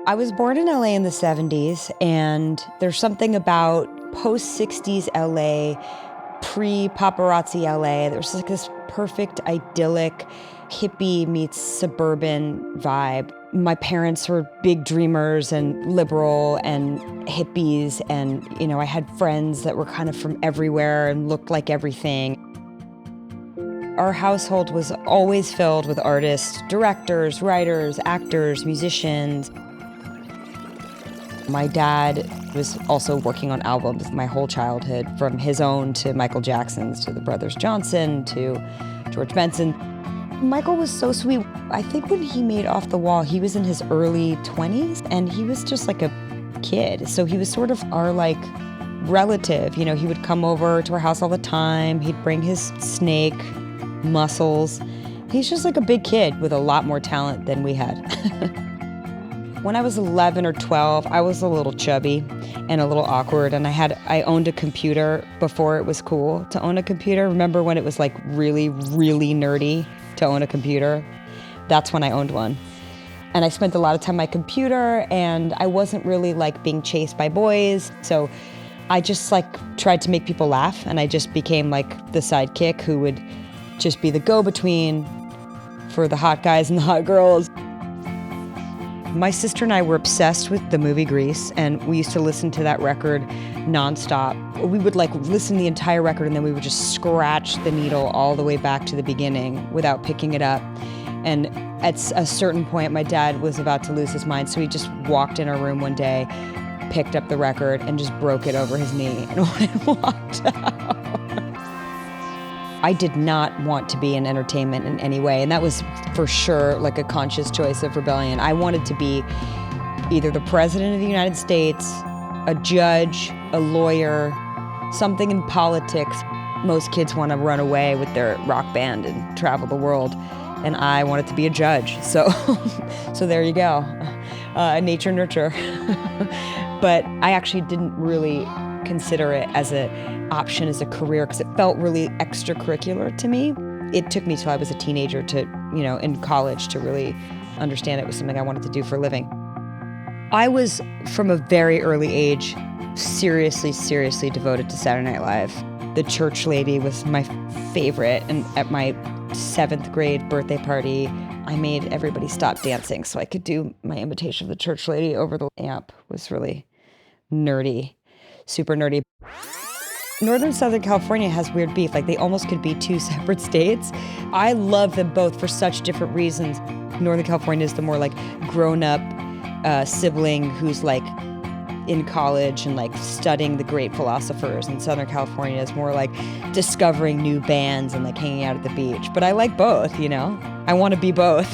I was born in LA in the 70s, and there's something about post-60s LA, pre-paparazzi LA. There's like this perfect, idyllic, hippie meets suburban vibe. My parents were big dreamers and liberal and hippies, and I had friends that were kind of from everywhere and looked like everything. Our household was always filled with artists, directors, writers, actors, musicians. My dad was also working on albums my whole childhood, from his own to Michael Jackson's to the Brothers Johnson to George Benson. Michael was so sweet. I think when he made Off the Wall, he was in his early 20s, and he was just like a kid. So he was sort of our relative. He would come over to our house all the time. He'd bring his snake, Muscles. He's just like a big kid with a lot more talent than we had. When I was 11 or 12, I was a little chubby and a little awkward, and I owned a computer before it was cool to own a computer. Remember when it was really, really nerdy to own a computer? That's when I owned one. And I spent a lot of time on my computer, and I wasn't really being chased by boys. So I just tried to make people laugh, and I just became the sidekick who would just be the go-between for the hot guys and the hot girls. My sister and I were obsessed with the movie Grease, and we used to listen to that record nonstop. We would listen to the entire record, and then we would just scratch the needle all the way back to the beginning without picking it up. And at a certain point, my dad was about to lose his mind, so he just walked in our room one day, picked up the record, and just broke it over his knee and walked out. I did not want to be in entertainment in any way, and that was for sure a conscious choice of rebellion. I wanted to be either the president of the United States, a judge, a lawyer, something in politics. Most kids want to run away with their rock band and travel the world, and I wanted to be a judge. So, so there you go, nature nurture. But I actually didn't really consider it as an option as a career because it felt really extracurricular to me. It took me till I was a teenager to, in college, to really understand it was something I wanted to do for a living. I was, from a very early age, seriously devoted to Saturday Night Live. The church lady was my favorite, and at my 7th grade birthday party, I made everybody stop dancing so I could do my imitation of the church lady over the amp. It was really nerdy, super nerdy. Northern Southern California has weird beef. They almost could be two separate states. I love them both for such different reasons. Northern California is the more grown-up sibling who's in college and studying the great philosophers, and Southern California is more discovering new bands and hanging out at the beach. But I like both, I want to be both.